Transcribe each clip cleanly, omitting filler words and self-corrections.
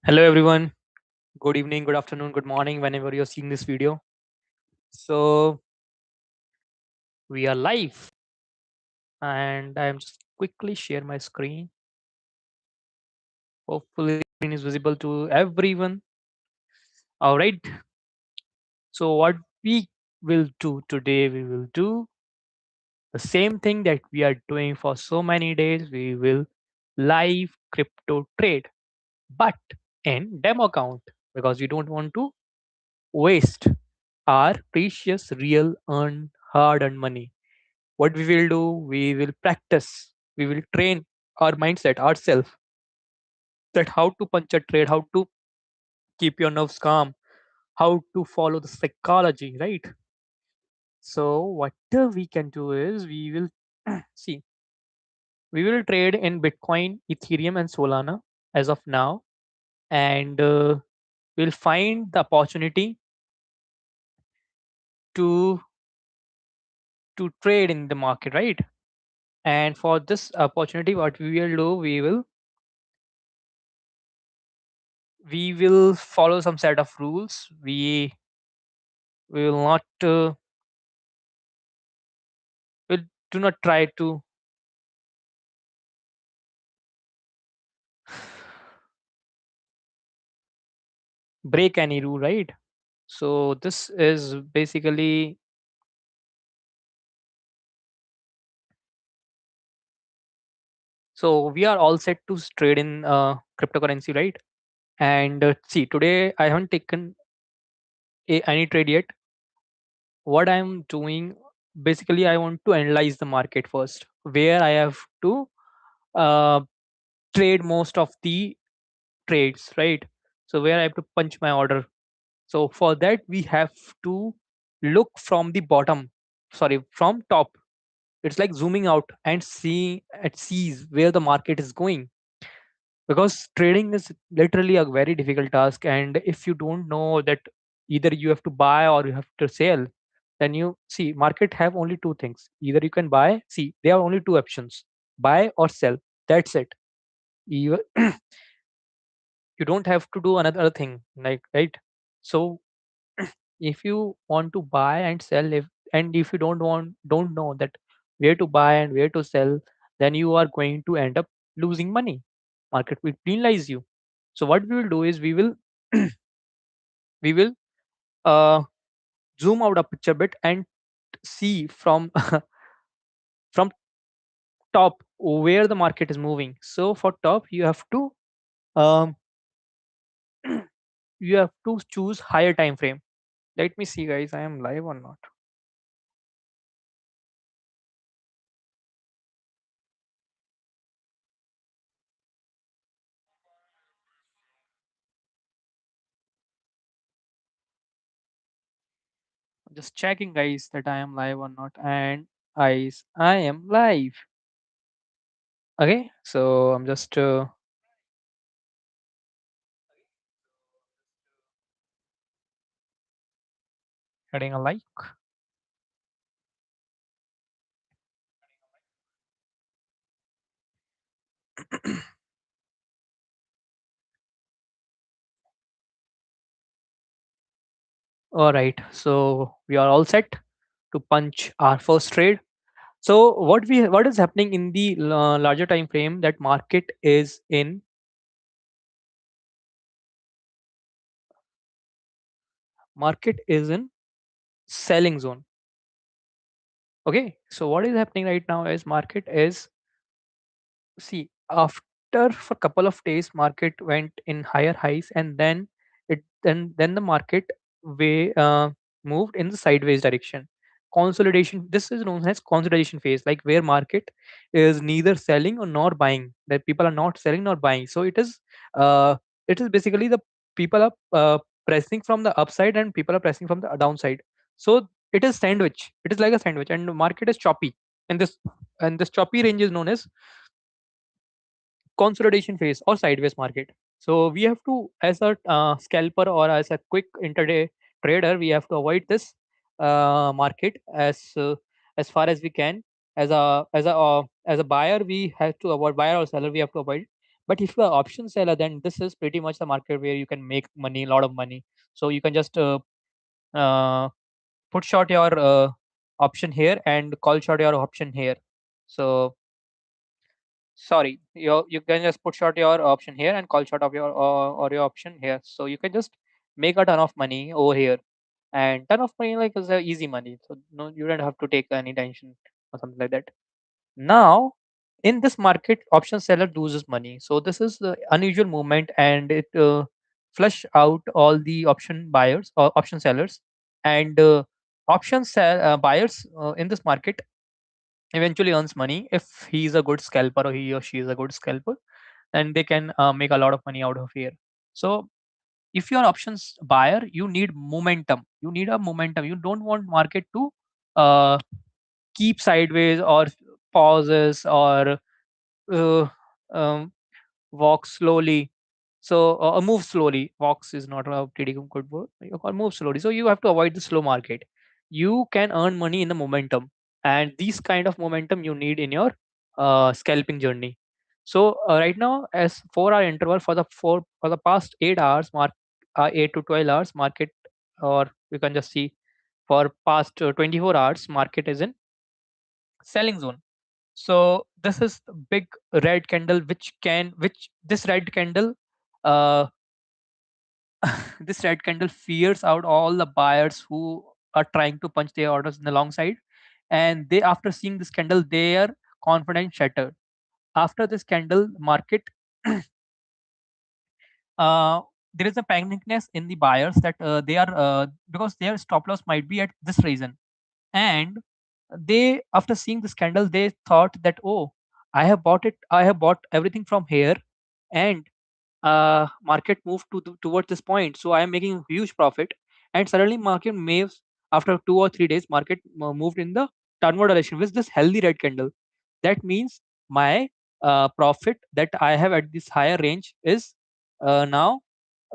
Hello, everyone. Good evening, good afternoon, good morning, whenever you're seeing this video. So, we are live, and I'm just quickly share my screen. Hopefully, screen is visible to everyone. All right. So, what we will do today, we will do the same thing that we are doing for so many days. We will live crypto trade, but in demo account because we don't want to waste our precious, real, earned, hard earned money. What we will do, we will practice, we will train our mindset ourselves, that how to punch a trade, how to keep your nerves calm, how to follow the psychology, right? So what we can do is we will see, we will trade in Bitcoin, Ethereum, and Solana as of now, and we'll find the opportunity to trade in the market, right? And for this opportunity, what we will do, we will follow some set of rules. We will not will do not try to break any rule, right? So this is basically, so we are all set to trade in cryptocurrency, right? And see, today I haven't taken any trade yet. What I'm doing, basically, I want to analyze the market first, where I have to uh, trade most of the trades, right? So where I have to punch my order. So for that, we have to look from the bottom, sorry, from top. It's like zooming out and sees where the market is going, because trading is literally a very difficult task. And if you don't know that either you have to buy or you have to sell, then you see market have only two things. Either you can buy, see, there are only two options: buy or sell. That's it. You, you don't have to do another thing, like, right? So if you want to buy and sell, if you don't know that where to buy and where to sell, then you are going to end up losing money. Market will penalize you. So what we will do is we will uh, zoom out a picture bit and see from from top where the market is moving. So for top, you have to um, you have to choose higher time frame. Let me see, guys, I am live or not. Just checking, guys, that I am live or not. And I am live. Okay, so I'm just adding a like. All right, so we are all set to punch our first trade. So what is happening in the larger time frame, that market is in selling zone. Okay, so what is happening right now is market is, see, after for a couple of days market went in higher highs, and then the market way moved in the sideways direction. Consolidation, this is known as consolidation phase, like where market is neither selling or nor buying, that people are not selling nor buying. So uh it is basically the people are pressing from the upside and people are pressing from the downside. So it is sandwich, it is like a sandwich, and the market is choppy. And this and this choppy range is known as consolidation phase or sideways market. So we have to, as a scalper or as a quick intraday trader, we have to avoid this market as far as we can. As a buyer, we have to avoid, buyer or seller, we have to avoid. But if you are option seller, then this is pretty much the market where you can make money, a lot of money. So you can just uh, put short your option here and call short your option here. So sorry, you can just put short your option here and call short of your or your option here. So you can just make a ton of money over here, and ton of money like is easy money. So no, you don't have to take any tension or something like that. Now, in this market, option seller loses money. So this is the unusual movement, and it flush out all the option buyers or option sellers, and buyers in this market eventually earns money if he is a good scalper or he or she is a good scalper, and they can make a lot of money out of here. So if you're options buyer, you need momentum. You need a momentum. You don't want market to uh, keep sideways or pauses or uh, um, walk slowly. So move slowly. Walks is not a pretty good word. You call move slowly. So you have to avoid the slow market. You can earn money in the momentum, and these kind of momentum you need in your scalping journey. So right now, as 4 hour interval for the past 8 hours, 8 to 12 hours market, or you can just see for past 24 hours market is in selling zone. So this is the big red candle, which this red candle, uh, this red candle fears out all the buyers who are trying to punch their orders in the long side, and they after seeing this candle, their confidence shattered. After this candle, market uh, there is a panicness in the buyers that they are because their stop loss might be at this reason, and they after seeing this candle they thought that, oh, I have bought everything from here, and market moved towards this point, so I am making a huge profit. And suddenly market moves after 2 or 3 days, market moved in the downward direction with this healthy red candle. That means my profit that I have at this higher range is now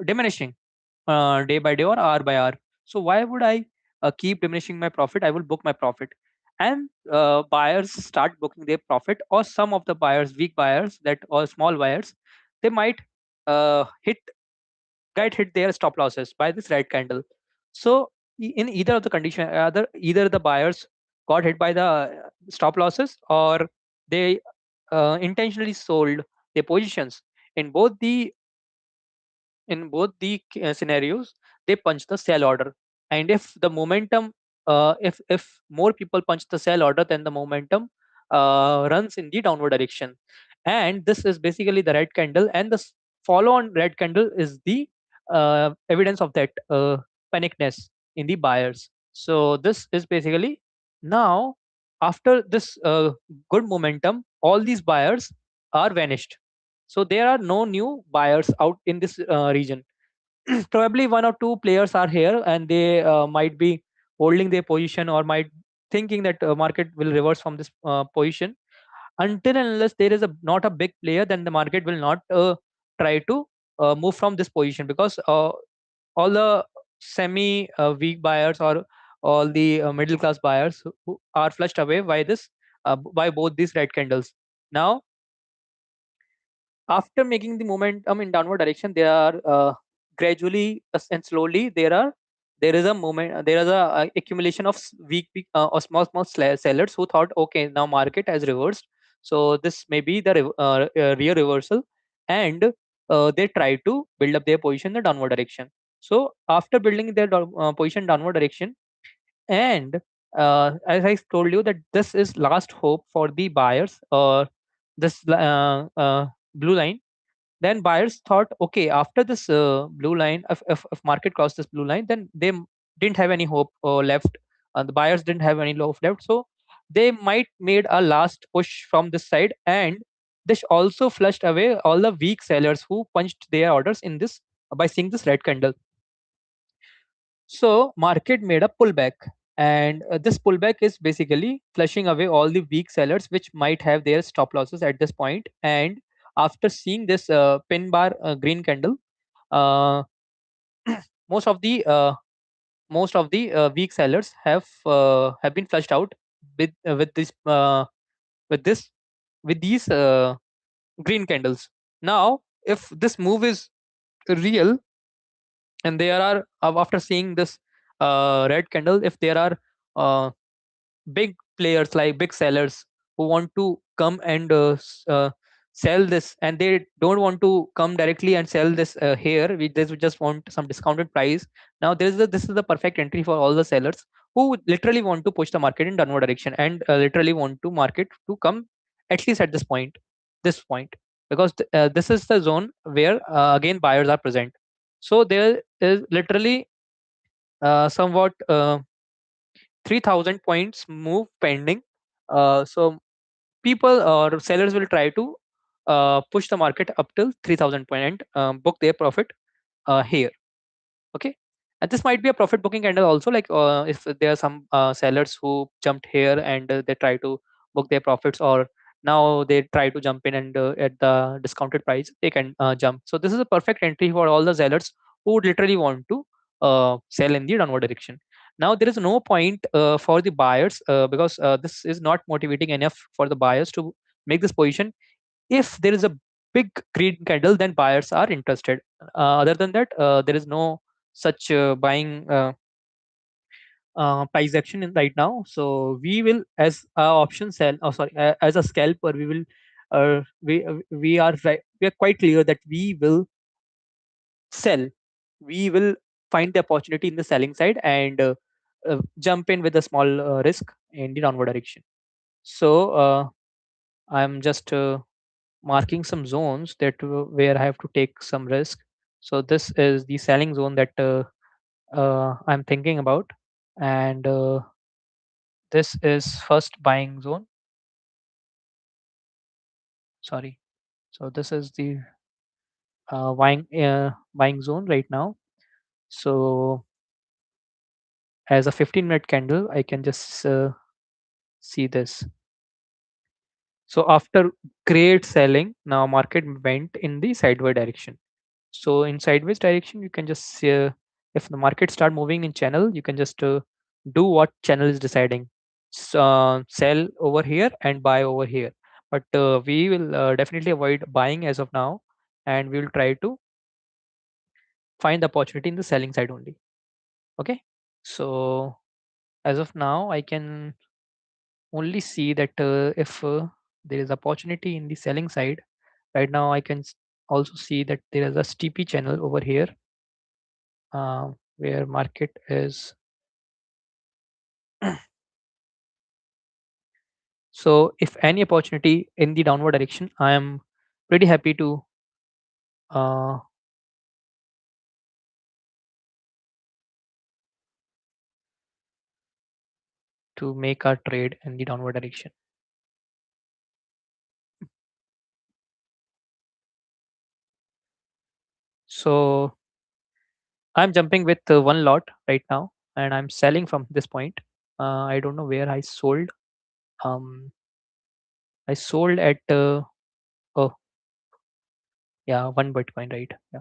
diminishing day by day or hour by hour. So why would I keep diminishing my profit? I will book my profit, and buyers start booking their profit. Or some of the buyers, weak buyers, that or small buyers, they might hit get hit their stop losses by this red candle. So in either of the condition, either the buyers got hit by the stop losses, or they intentionally sold their positions. In both the scenarios, they punch the sell order. And if the momentum if more people punch the sell order, then the momentum runs in the downward direction. And this is basically the red candle, and the follow on red candle is the evidence of that panicness in the buyers. So this is basically now, after this good momentum, all these buyers are vanished. So there are no new buyers out in this region. Probably one or two players are here, and they might be holding their position, or might thinking that market will reverse from this position. Until and unless there is a not a big player, then the market will not try to move from this position, because all the semi weak buyers, or all the middle class buyers who are flushed away by this by both these red candles. Now, after making the momentum in downward direction, there are gradually and slowly there is a moment, there is a accumulation of weak or small sellers who thought, okay, now market has reversed, so this may be the real reversal. And they try to build up their position in the downward direction. So after building their position downward direction, and as I told you that this is last hope for the buyers, or this blue line, then buyers thought, okay, after this blue line, if market crossed this blue line, then they didn't have any hope left. The buyers didn't have any hope left, so they might made a last push from this side, and this also flushed away all the weak sellers who punched their orders in this by seeing this red candle. So market made a pullback, and this pullback is basically flushing away all the weak sellers which might have their stop losses at this point. And after seeing this pin bar green candle, uh, most of the weak sellers have been flushed out with with this with these green candles. Now, if this move is real, and there are after seeing this red candle, if there are uh, big players like big sellers who want to come and sell this, and they don't want to come directly and sell this here, we just want some discounted price. Now this is the perfect entry for all the sellers who literally want to push the market in downward direction, and literally want to market to come at least at this point, because this is the zone where again buyers are present. So there is literally somewhat 3000 points move pending. So people or sellers will try to push the market up till 3000 point and book their profit here. Okay, and this might be a profit booking candle also, like if there are some sellers who jumped here and they try to book their profits, or now they try to jump in and at the discounted price they can jump. So this is a perfect entry for all the sellers who would literally want to sell in the downward direction. Now there is no point for the buyers because this is not motivating enough for the buyers to make this position. If there is a big green candle, then buyers are interested. Other than that, there is no such buying price action in right now. So we will, as a option sell, oh sorry, as a scalper, we will we are we are quite clear that we will sell. We will find the opportunity in the selling side and jump in with a small risk in the downward direction. So I'm just marking some zones that where I have to take some risk. So this is the selling zone that I'm thinking about, and this is first buying zone. Sorry. So this is the buying zone right now. So as a 15-minute candle, I can just see this. So after great selling, now market went in the sideways direction. So in sideways direction, you can just if the market start moving in channel, you can just do what channel is deciding. Sell over here and buy over here. But we will definitely avoid buying as of now, and we will try to find the opportunity in the selling side only. Okay. So as of now, I can only see that if there is opportunity in the selling side. Right now, I can also see that there is a steepy channel over here where market is. So if any opportunity in the downward direction, I am pretty happy uh, to make our trade in the downward direction. So I'm jumping with one lot right now, and I'm selling from this point. I don't know where I sold. I sold at oh yeah, one Bitcoin, right? Yeah,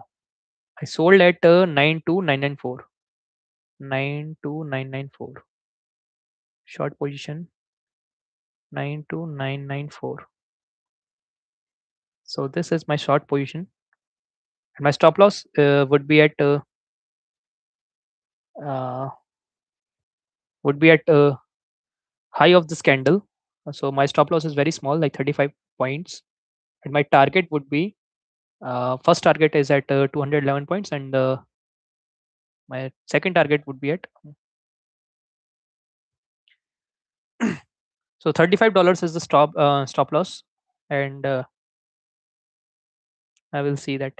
I sold at 92994. 92994 short position, 92994. So this is my short position, and my stop loss uh, would be at high of this candle. So my stop loss is very small, like 35 points, and my target would be first target is at 211 points, and my second target would be at so $35 is the stop loss, and I will see that.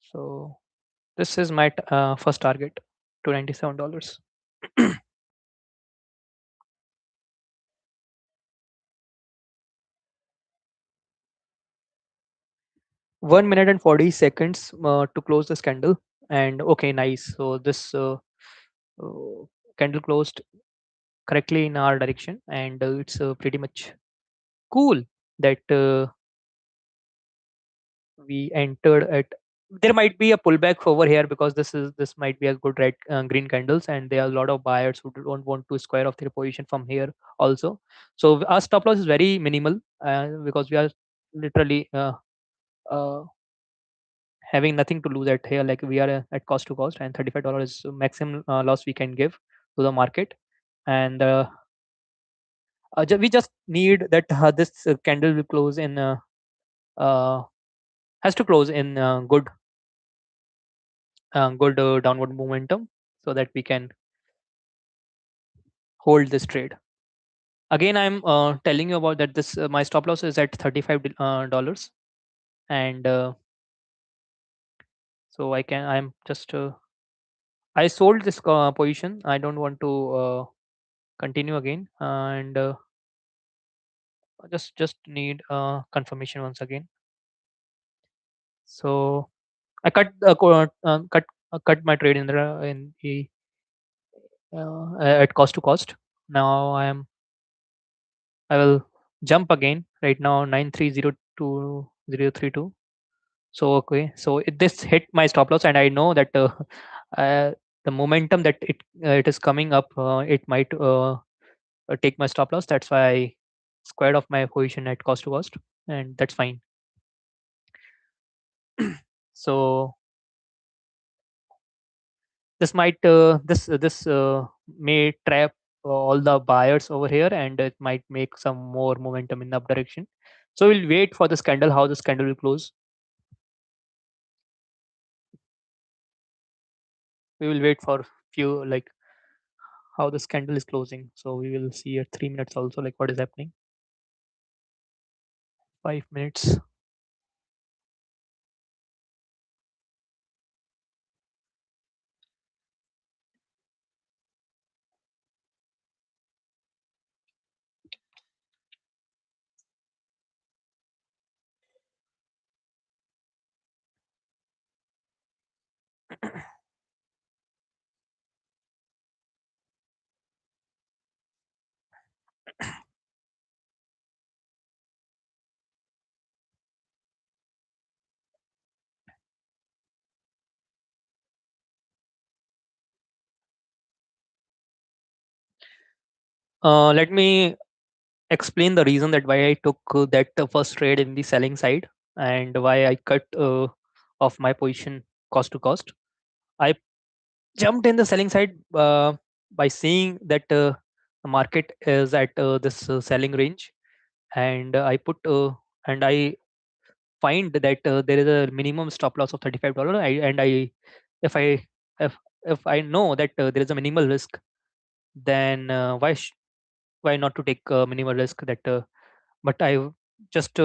So this is my first target, $297. 1 minute and 40 seconds to close this candle. And okay, nice. So this uh, candle closed correctly in our direction, and it's pretty much cool that we entered at there might be a pullback over here because this might be a good red green candles, and there are a lot of buyers who don't want to square off their position from here also. So our stop loss is very minimal, because we are literally uh, having nothing to lose at here. Like we are at cost to cost, and $35 is maximum loss we can give to the market. And we just need that this candle will close in uh, has to close in good downward momentum, so that we can hold this trade. Again, I'm telling you about that this my stop loss is at $35, and so I'm just I sold this position. I don't want to continue again, and just need confirmation once again. So I cut my trade in the at cost to cost. Now I will jump again right now 9302032. So okay, so this hit my stop loss, and I know that uh, the momentum that it is coming up, it might take my stop loss. That's why I squared off my position at cost to cost, and that's fine. So this may trap all the buyers over here, and it might make some more momentum in the up direction. So we'll wait for this candle, how this candle will close. We will wait for few, like how this candle is closing. So we will see at 3 minutes also, like what is happening. 5 minutes. Let me explain the reason that why I took that first trade in the selling side, and why I cut off my position cost to cost. I jumped in the selling side by seeing that the market is at this selling range, and I find that there is a minimum stop loss of $35. If I if if I know that there is a minimal risk, then why not to take minimal risk that but I just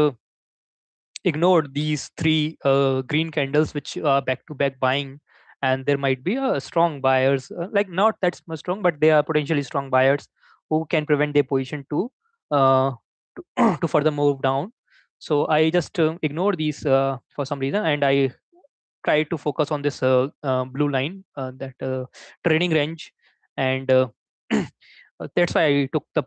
ignored these three green candles which are back to back buying, and there might be strong buyers, like not that much strong, but they are potentially strong buyers who can prevent their position uh, to further move down. So I just ignored these for some reason, and I try to focus on this blue line, that trading range, and that's why I took the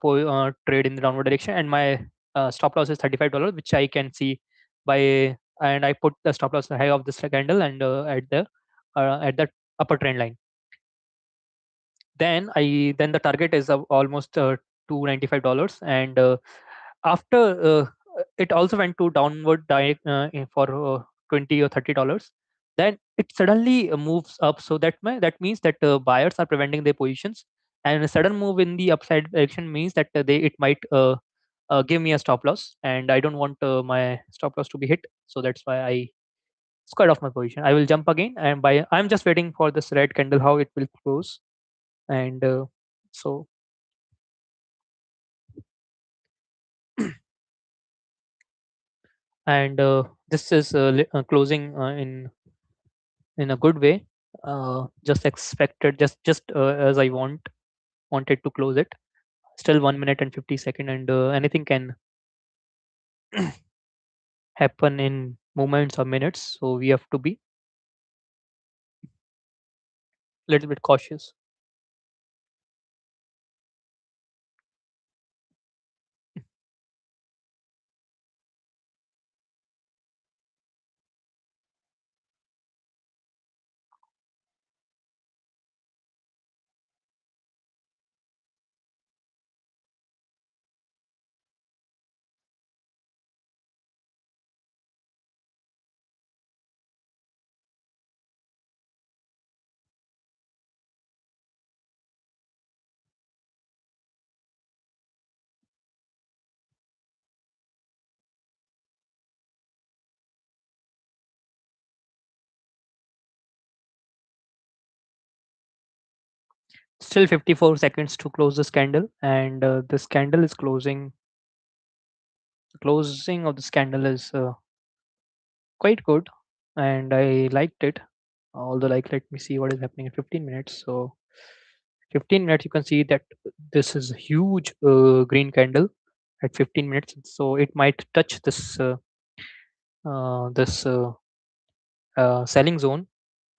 trade in the downward direction, and my stop loss is $35, which I can see by, and I put the stop loss high of this candle, and at the upper trend line. Then the target is almost $295, and after it also went to downward for $20 or $30. Then it suddenly moves up, so that means that buyers are preventing their positions, and a sudden move in the upside direction means that it might give me a stop loss, and I don't want my stop loss to be hit. So that's why I squared off my position. I will jump again, and I'm just waiting for this red candle how it will close. And so and this is closing in a good way, just expected, just as I wanted to close it. Still 1 minute and 50 second, and anything can happen in moments or minutes, so we have to be a little bit cautious. Still 54 seconds to close this candle, and this candle is closing. The closing of this candle is quite good, and I liked it. Although, like, let me see what is happening in 15 minutes. So, 15 minutes, you can see that this is a huge green candle at 15 minutes. So it might touch this selling zone,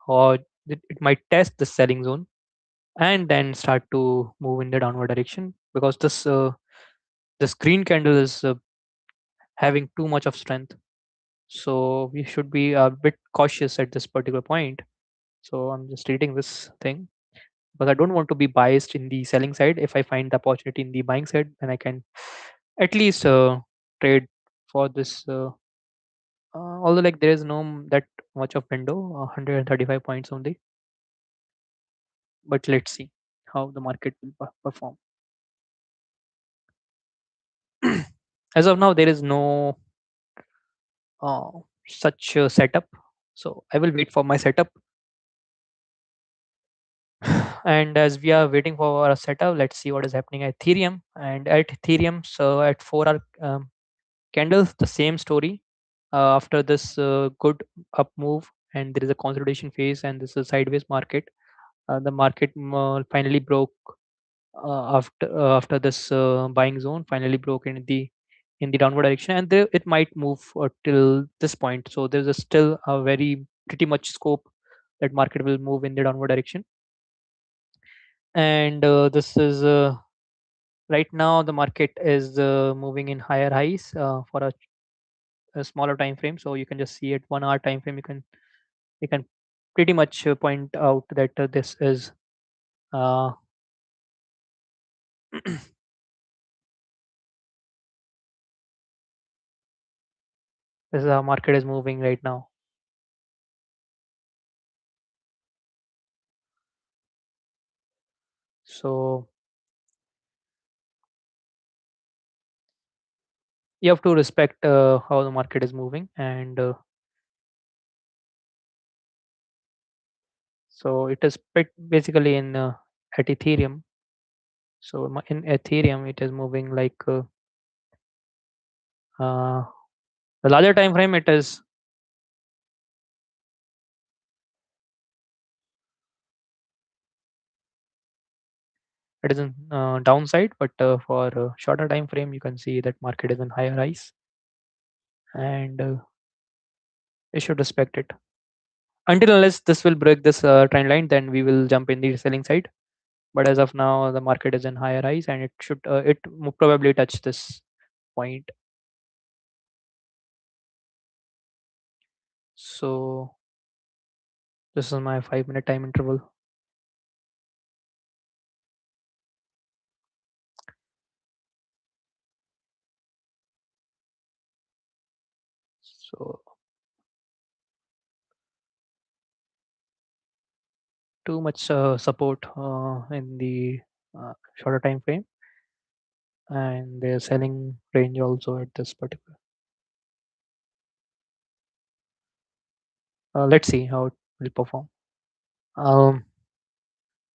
or it might test the selling zone and then start to move in the downward direction, because this green candle is having too much of strength. So we should be a bit cautious at this particular point. So I'm just reading this thing, because I don't want to be biased in the selling side. If I find the opportunity in the buying side, then I can at least trade for this. Although, like, there is no that much of window, 135 points only. But let's see how the market will perform. As of now, there is no uh, such setup. So I will wait for my setup. And as we are waiting for our setup, let's see what is happening at Ethereum. And at Ethereum, so at 4 hour candles, the same story. After this good up move, and there is a consolidation phase, and this is a sideways market. The market finally broke after this buying zone finally broke in the downward direction, and there it might move till this point. So there's a still a very pretty much scope that market will move in the downward direction. And this is right now the market is moving in higher highs for a smaller time frame. So you can just see at 1 hour time frame, you can pretty much point out that this is uh, this is how market is moving right now. So you have to respect how the market is moving, and so it is basically in at Ethereum. So in Ethereum, it is moving like uh, the larger time frame. It is in downside, but for shorter time frame, you can see that market is in higher highs, and you should respect it. Until unless this will break this trend line, then we will jump in the selling side. But as of now, the market is in higher highs, and it probably touch this point. So this is my 5 minute time interval. So too much support in the shorter time frame, and the selling range also at this particular. Let's see how it will perform. Um,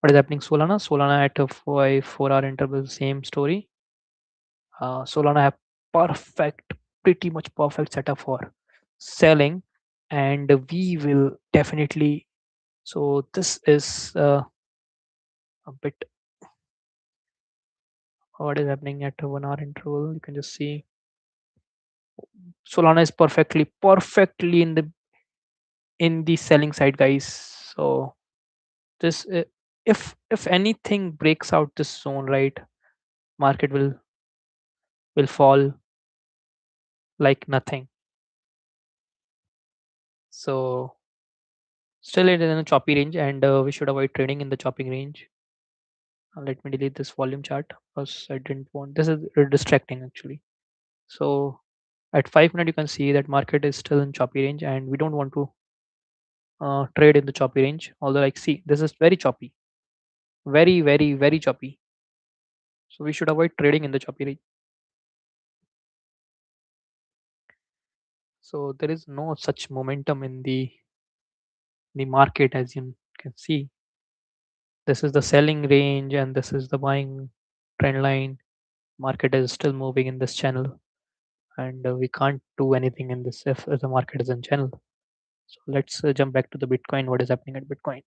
what is happening? Solana at a 4 hour interval, same story. Solana have perfect, pretty much perfect setup for selling, and we will definitely. So this is a bit what is happening at a 1 hour interval. You can just see Solana is perfectly in the selling side, guys. So this if anything breaks out this zone, right, market will fall like nothing. So still it is in a choppy range, and we should avoid trading in the chopping range. Let me delete this volume chart, because I didn't want this is distracting actually. So at 5 minute, you can see that market is still in choppy range, and we don't want to trade in the choppy range. Although, like, see, this is very choppy, very choppy. So we should avoid trading in the choppy range. So there is no such momentum in the market, as you can see. This is the selling range and this is the buying trend line. Market is still moving in this channel, and we can't do anything in this if the market is in channel. So let's jump back to the Bitcoin. What is happening at Bitcoin?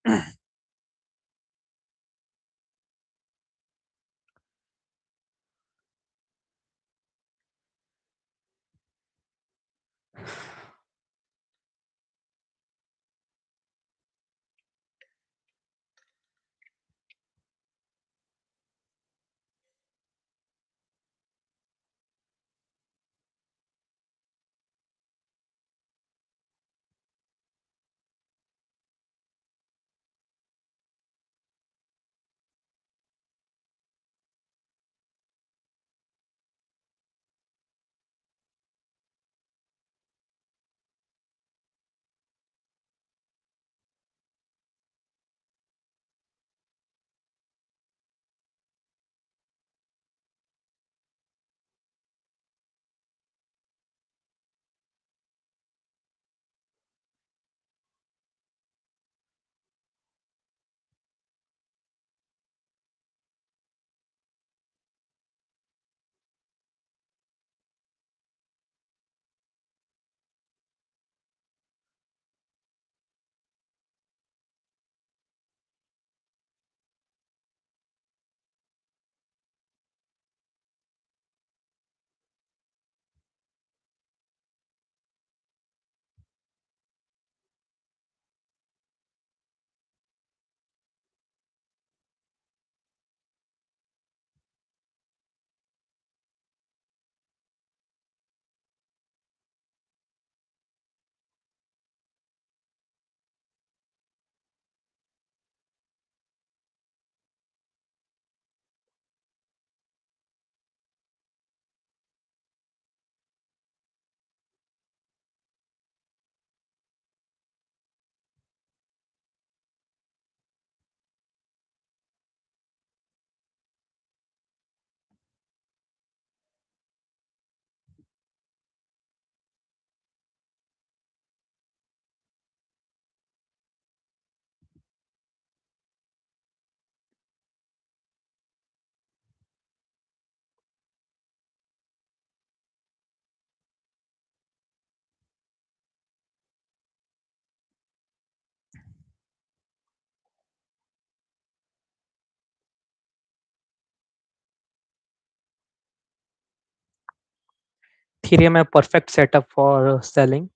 Ethereum a perfect setup for selling.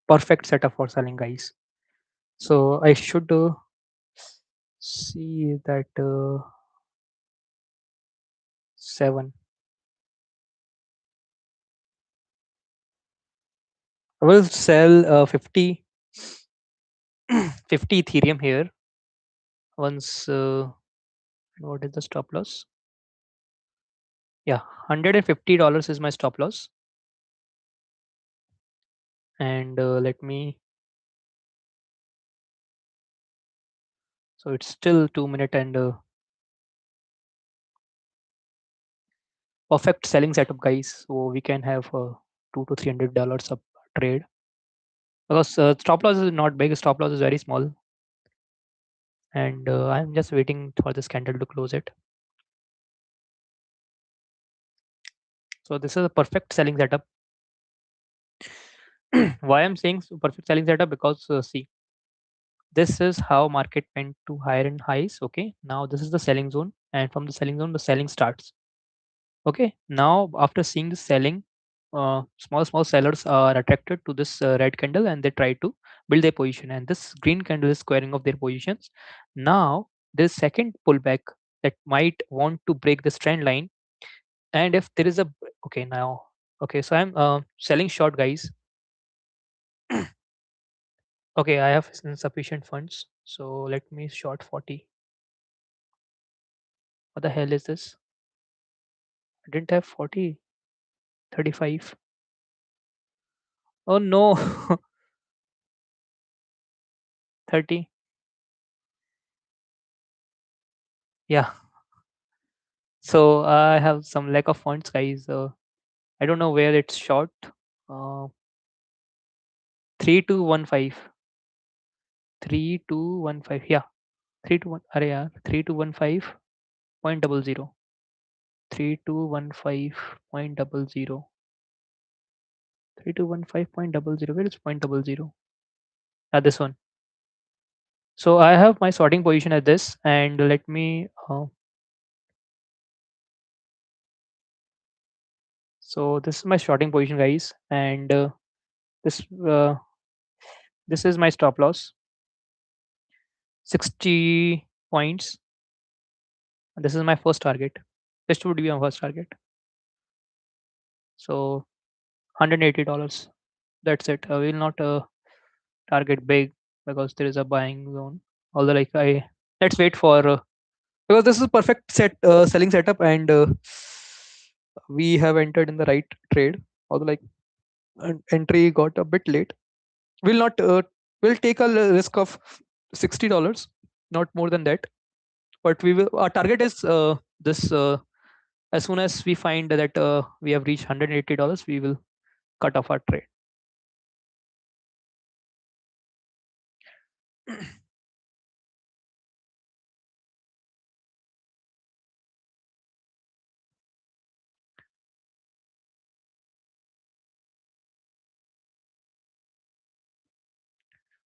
Perfect setup for selling, guys. So I should see that 7. I will sell 50 Ethereum here. Once, what is the stop loss? Yeah, $150 is my stop loss. And let me, so it's still 2 minute and perfect selling setup, guys. So we can have $200 to $300 a trade, because stop loss is not big, stop loss is very small. And I'm just waiting for this candle to close it. So this is a perfect selling setup. Why I'm saying perfect selling setup? Because see, this is how market went to higher and highs. Okay, now this is the selling zone, and from the selling zone the selling starts. Okay, now after seeing the selling, small sellers are attracted to this red candle and they try to build their position, and this green candle is squaring off their positions. Now there's second pullback that might want to break this trend line. And if there is a, okay, now, okay, so I'm selling short, guys. Okay, I have insufficient funds, so let me short 40. What the hell is this? I didn't have 40. 35. Oh no. 30. Yeah. So I have some lack of funds, guys. I don't know where it's short. 3215. 3215. Yeah. 321, अरे यार 3215.00. 3215.00. 3215.00. Where is point double zero? This one. So I have my sorting position at this, and let me. So this is my sorting position, guys, and this uh, this is my stop loss, 60 points. This is my first target. This would be my first target. So $180. That's it. I will not target big because there is a buying zone. Although, like let's wait for because this is perfect selling setup, and we have entered in the right trade. Although, like entry got a bit late. We'll not. We'll take a risk of $60, not more than that. But we will. Our target is this. As soon as we find that we have reached $180, we will cut off our trade.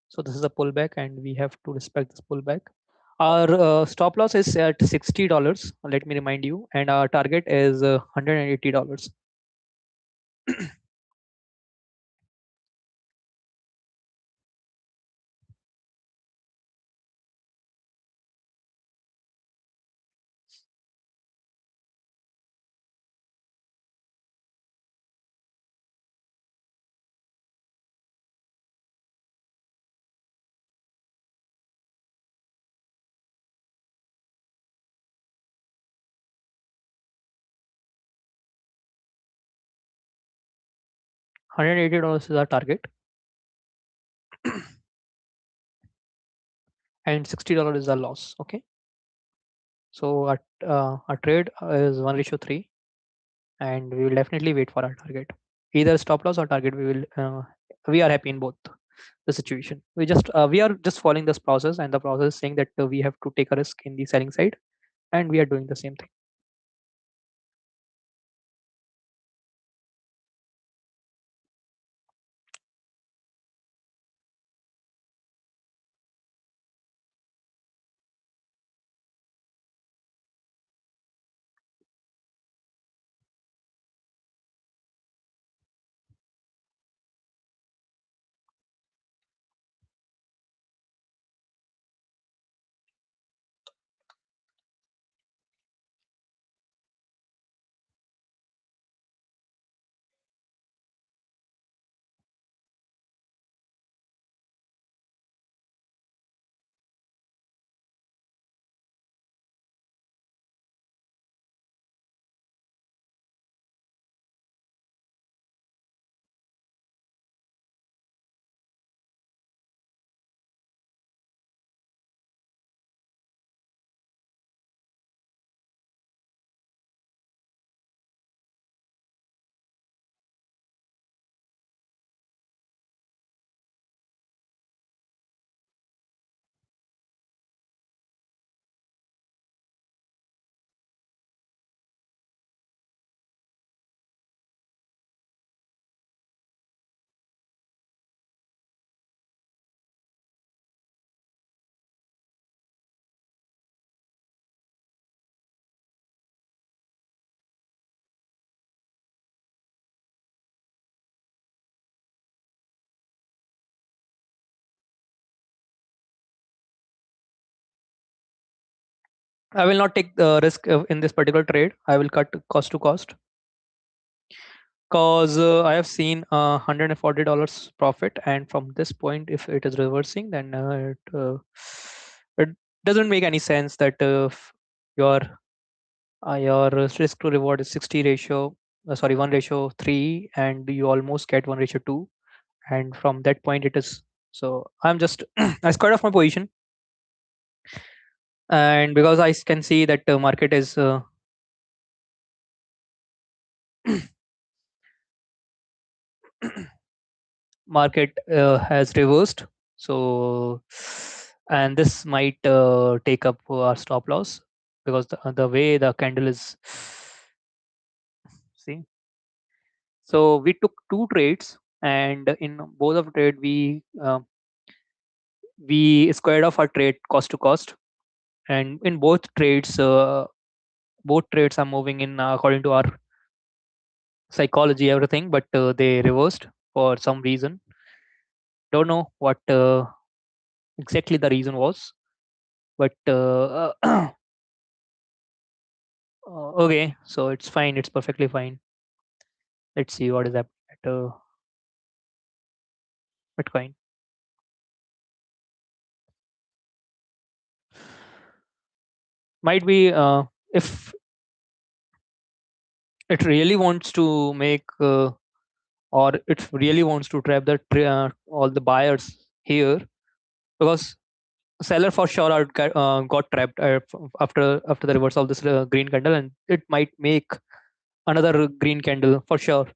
So this is a pullback, and we have to respect this pullback. Our stop loss is at $60. Let me remind you, and our target is $180. $180 is our target, and $60 is our loss. Okay. So our trade is 1:3, and we will definitely wait for our target. Either stop loss or target, we are happy in both the situation. We are just following this process, and the process is saying that we have to take a risk in the selling side, and we are doing the same thing. I will not take the risk in this particular trade. I will cut cost to cost because I have seen $140 profit, and from this point, if it is reversing, then it doesn't make any sense that your your risk to reward is 60 ratio. Sorry, 1:3, and you almost get 1:2, and from that point, it is. So I'm just I squared off my position, and because I can see that the market is market has reversed. So and this might take up our stop loss because the way the candle is. See, so we took two trades, and in both of trade we squared off our trade cost to cost, and in both trades are moving in according to our psychology, everything, but they reversed for some reason. Don't know what exactly the reason was, but okay, so it's fine, it's perfectly fine. Let's see what is happening at Bitcoin. Might be if it really wants to make or it really wants to trap all the buyers here, because seller for sure got trapped after the reversal of this green candle, and it might make another green candle for sure,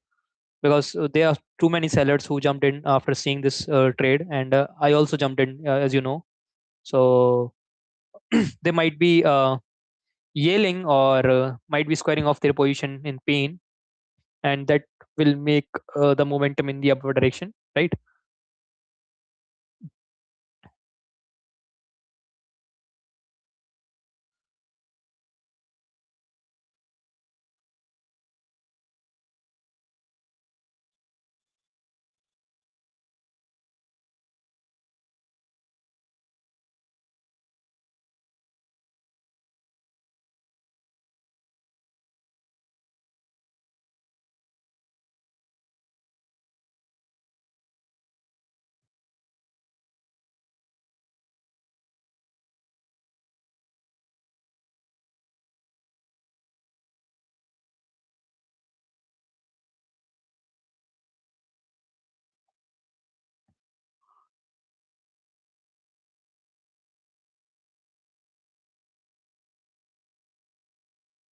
because there are too many sellers who jumped in after seeing this trade, and I also jumped in, as you know. So they might be yelling or might be squaring off their position in pain, and that will make the momentum in the upward direction, right?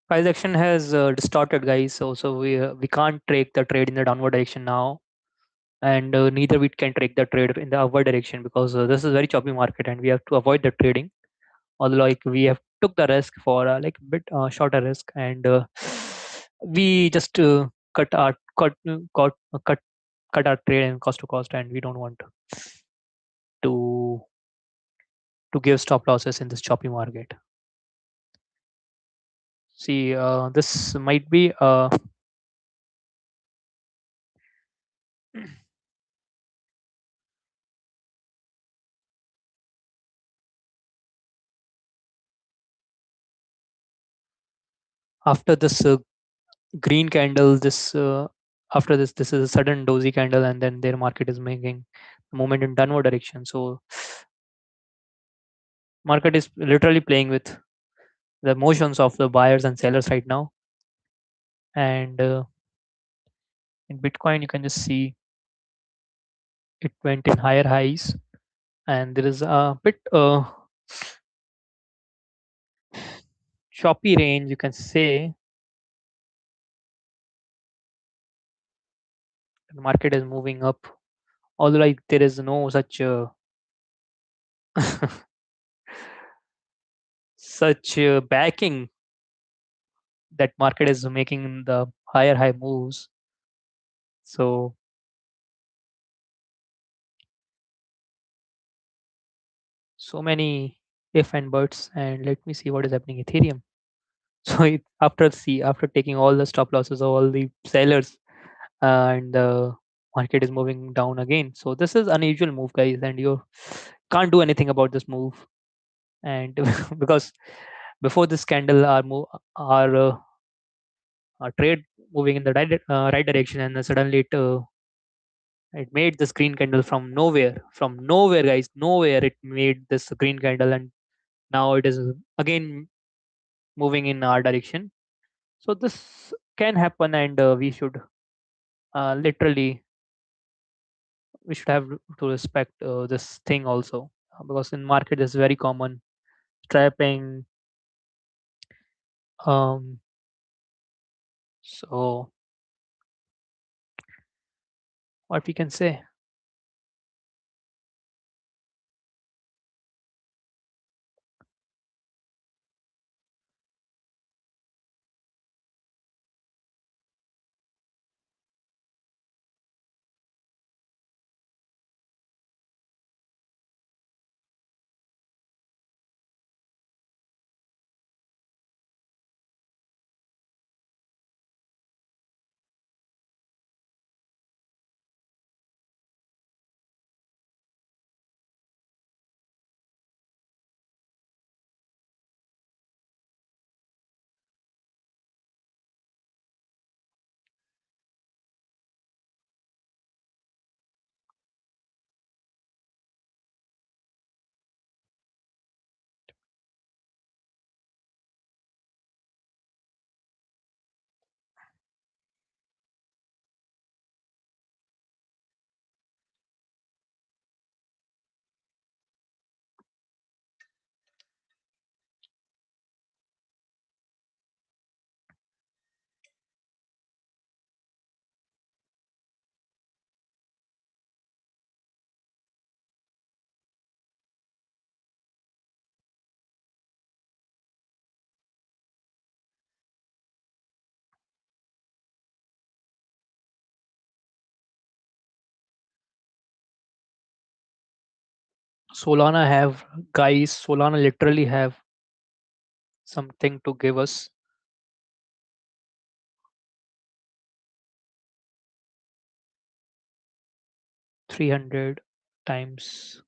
Price action has distorted, guys. So we can't take the trade in the downward direction now, and neither we can take the trade in the upward direction, because this is very choppy market, and we have to avoid the trading. Although, like, we have took the risk for like a bit shorter risk, and we just cut cut our trade and cost to cost, and we don't want to give stop losses in this choppy market. See, this might be after this green candle. This after this is a sudden dozy candle, and then their market is making a movement in downward direction. So market is literally playing with the emotions of the buyers and sellers right now, and in Bitcoin you can just see it went in higher highs, and there is a bit choppy range, you can say. The market is moving up, although like there is no such such backing that market is making the higher high moves. So so many if and buts, and let me see what is happening Ethereum. So after taking all the stop losses of all the sellers, and the market is moving down again. So this is unusual move, guys, and you can't do anything about this move. And because before this candle, our trade moving in the right direction, and then suddenly it made this green candle from nowhere, guys, nowhere. It made this green candle, and now it is again moving in our direction. So this can happen, and literally we should have to respect this thing also, because in market is very common trapping. um so what we can say, Solana have, guys, Solana literally have something to give us. 300 times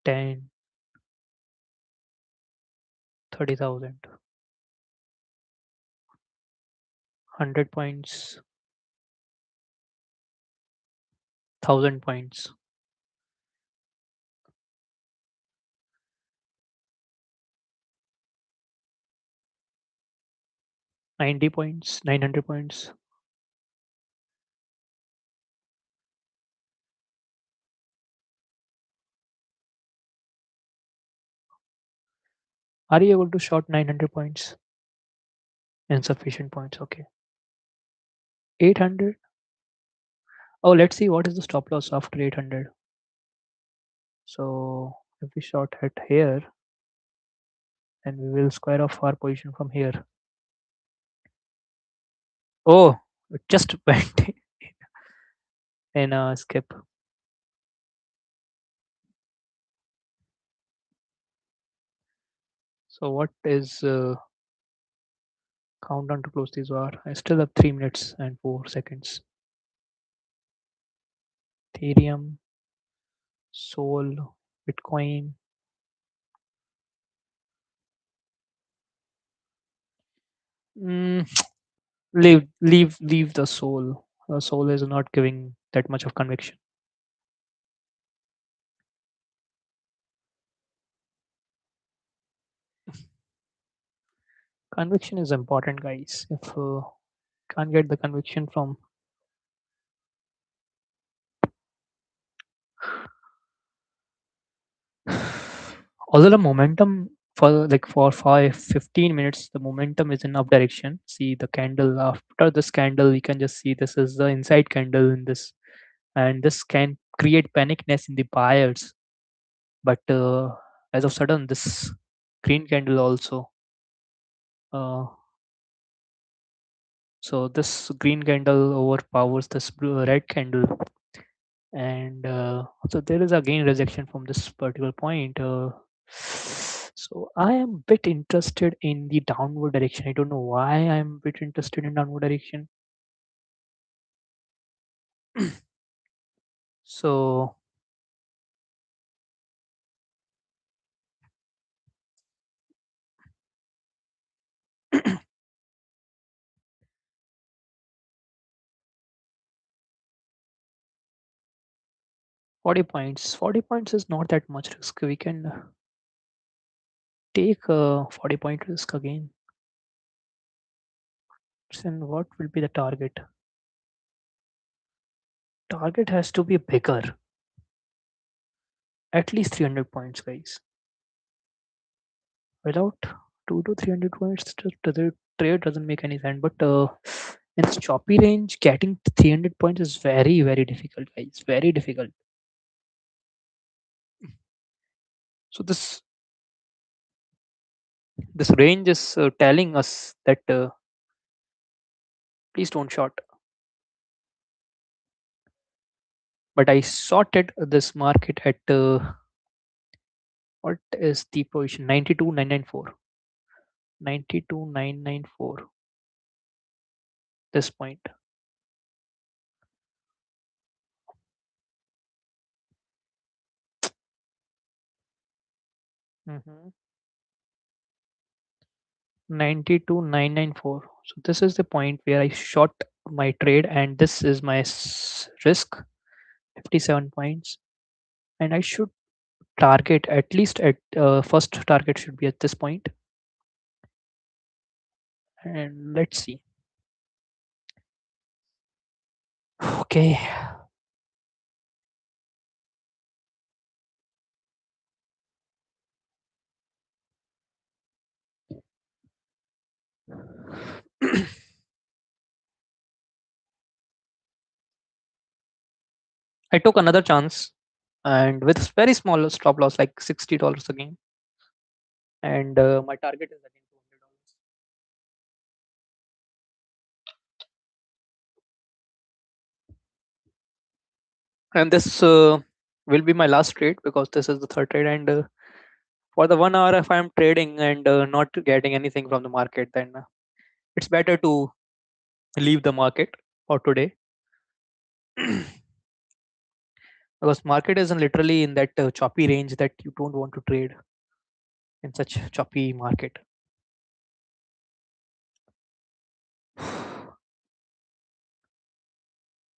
10, 30,000, 100 points, 1000 points, 90 points, 900 points. Are you able to short 900 points? Insufficient points. Okay. 800. Oh, let's see what is the stop loss after 800. So if we short it here, then we will square off our position from here. Oh, it just went in a skip. So what is countdown to close this war? I still have 3 minutes and 4 seconds. Ethereum, Sol, Bitcoin. Mm, leave the Sol. The Sol is not giving that much of conviction. Conviction is important, guys. If can't get the conviction from, although the momentum for like for 15 minutes, the momentum is in up direction. See the candle after this candle, we can just see this is the inside candle in this, and this can create panicness in the buyers. But as of sudden, this green candle also. Uh, so this green candle overpowers this red candle, and so there is again rejection from this particular point. So I am a bit interested in the downward direction. I don't know why I'm a bit interested in downward direction. So 40 points. 40 points is not that much risk. We can take a 40-point risk again. Then what will be the target? Target has to be bigger. At least 300 points, guys. Without 2 to 300 points, the trade doesn't make any sense. But in this choppy range, getting 300 points is very, very difficult, guys. Very difficult. So this range is telling us that please don't short. But I sorted this market at what is the position? 92,994. 92,994. This point. Mm-hmm. 92,994. So this is the point where I shot my trade, and this is my risk, 57 points. And I should target at least at first target should be at this point. And let's see. Okay. I took another chance, and with very small stop loss, like $60 again. And my target is again $200. And this will be my last trade because this is the third trade. And for the 1 hour, if I'm trading and not getting anything from the market, then it's better to leave the market for today because market is literally in that choppy range that you don't want to trade in such choppy market.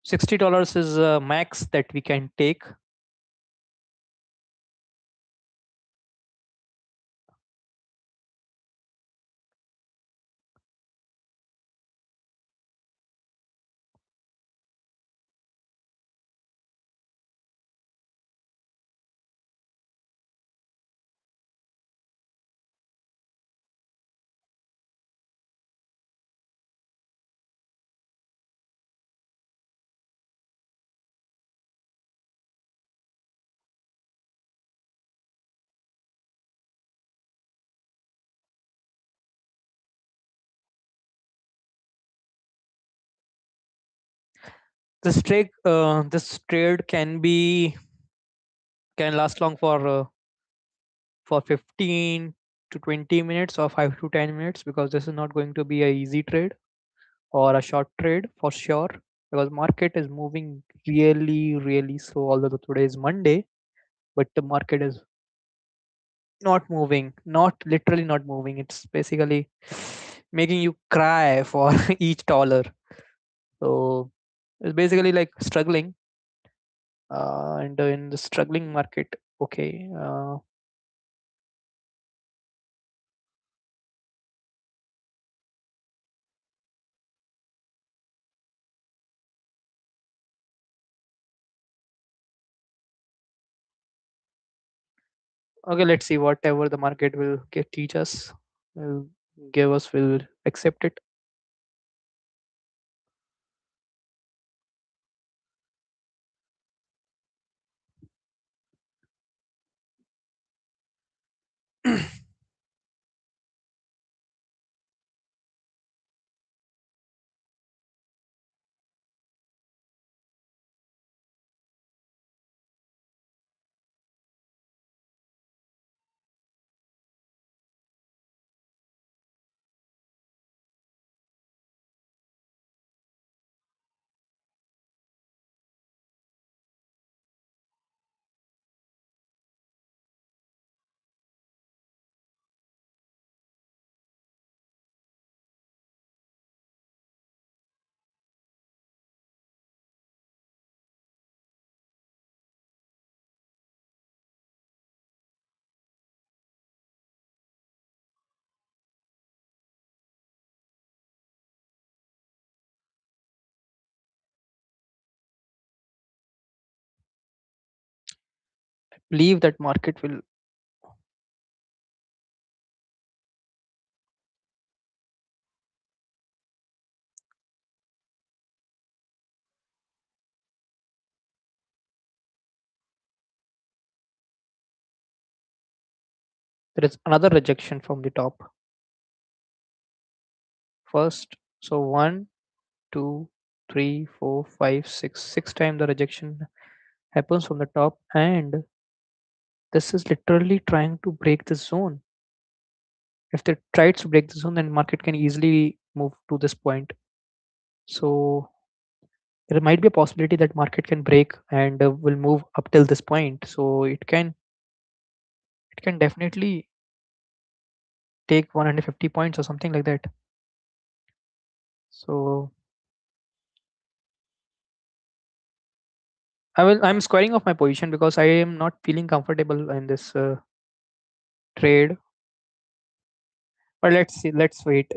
$60 is max that we can take. This trade can last long for 15 to 20 minutes or 5 to 10 minutes because this is not going to be a easy trade or a short trade for sure because market is moving really slow, although today is Monday, but the market is not moving, not literally not moving. It's basically making you cry for each dollar. So it's basically like struggling, and in the struggling market, okay. Okay, let's see whatever the market will teach us, will give us, will accept it. Believe that market will. There is another rejection from the top first. So one, two, three, four, five, six times the rejection happens from the top, and this is literally trying to break the zone. If they tries to break the zone, then market can easily move to this point. So there might be a possibility that market can break and will move up till this point. So it can definitely take 150 points or something like that. So I'm squaring off my position because I am not feeling comfortable in this trade. But let's see. Let's wait.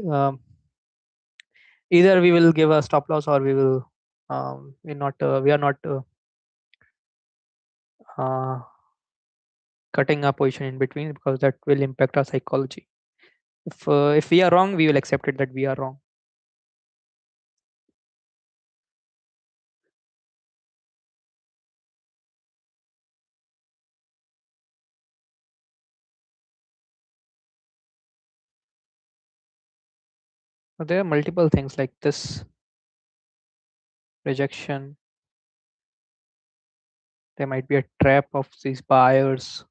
Either we will give a stop loss or we will. We're not. We are not uh, cutting our position in between because that will impact our psychology. If we are wrong, we will accept it that we are wrong. But there are multiple things like this rejection. There might be a trap of these buyers.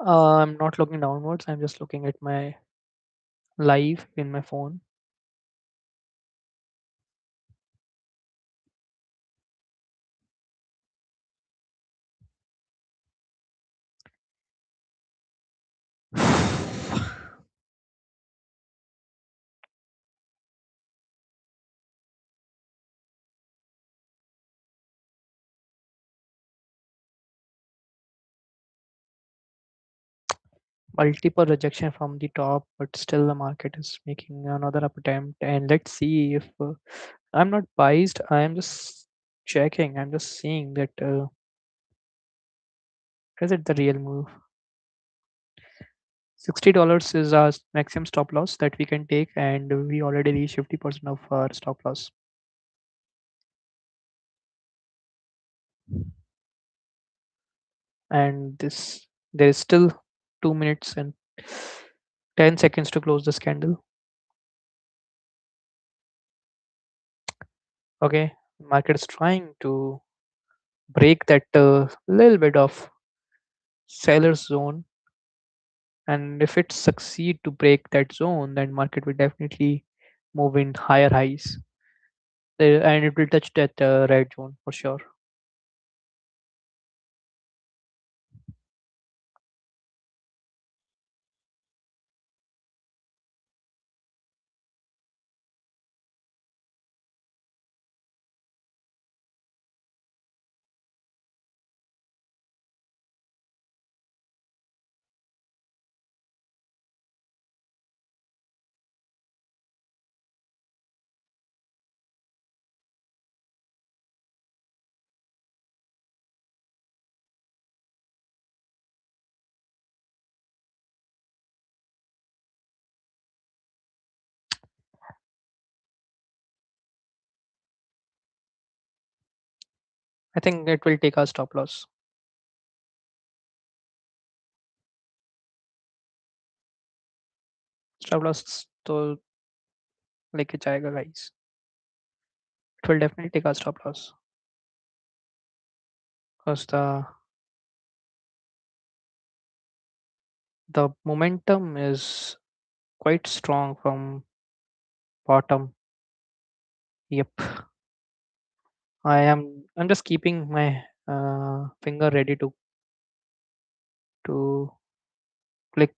I'm not looking downwards. I'm just looking at my live in my phone. Multiple rejection from the top, but still the market is making another attempt. And let's see if I'm not biased. I am just checking. I'm just seeing that is it the real move? $60 is our maximum stop loss that we can take, and we already reached 50% of our stop loss. And this there is still 2 minutes and 10 seconds to close this candle. Okay, market is trying to break that little bit of seller's zone, and if it succeed to break that zone, then market will definitely move in higher highs. And it will touch that red zone for sure. I think it will take our stop loss. Stop loss तो लेके जाएगा guys. It will definitely take our stop loss because the momentum is quite strong from bottom. Yep, I'm just keeping my finger ready to click.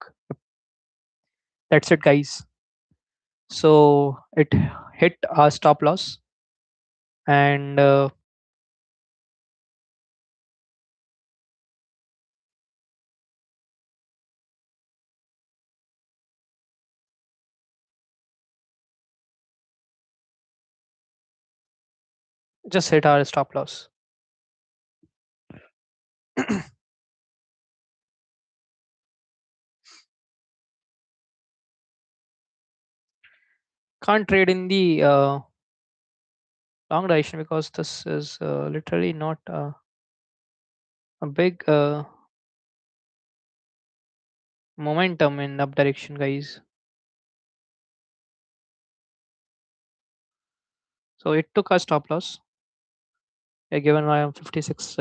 That's it, guys. So it hit our stop loss, and just hit our stop loss. Can't trade in the long duration because this is literally not a big momentum in up direction, guys. So it took a stop loss. Yeah, given around 56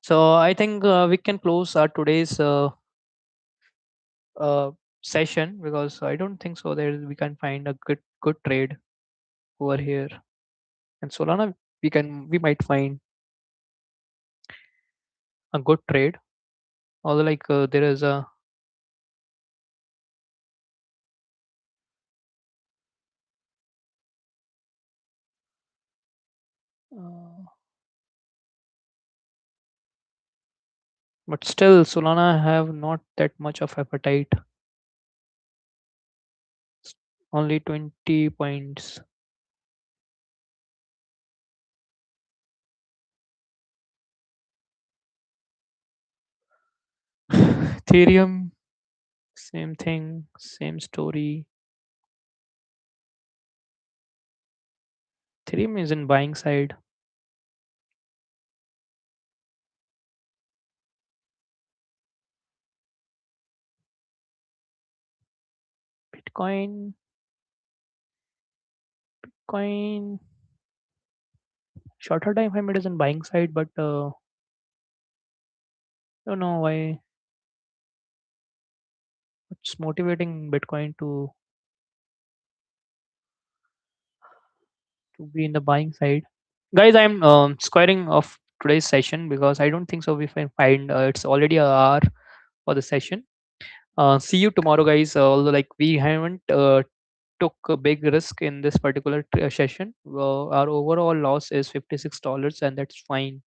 So I think we can close our today's uh, session because I don't think so. There we can find a good trade over here. And Solana, we might find a good trade. Although like there is a uh, but still Solana have not that much of appetite. Only 20 points. Ethereum, same thing, same story. Ethereum is in buying side. Bitcoin, Bitcoin, shorter time frame it is in buying side, but don't know why it's motivating Bitcoin to be in the buying side. Guys, I'm squaring off today's session because I don't think so. We can find it's already a hour for the session. See you tomorrow, guys. Although like we haven't took a big risk in this particular session, our overall loss is $56, and that's fine.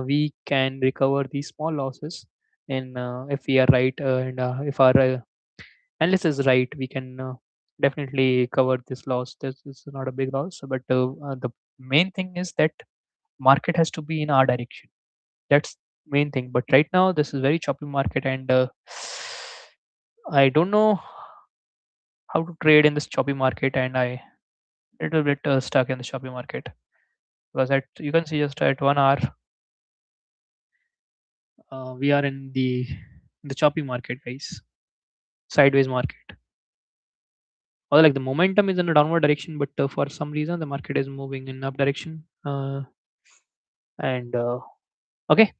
We can recover these small losses, and if we are right, and if our analysis is right, we can definitely cover this loss. This is not a big loss, but the main thing is that market has to be in our direction. That's main thing. But right now, this is very choppy market, and I don't know how to trade in this choppy market, and I little bit stuck in the choppy market because at you can see just at 1 hour we are in the choppy market, guys, sideways market. Or like the momentum is in a downward direction, but for some reason the market is moving in up direction. And okay,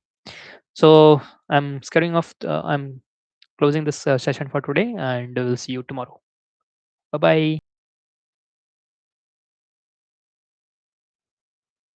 so I'm closing this session for today, and we'll see you tomorrow. Bye bye.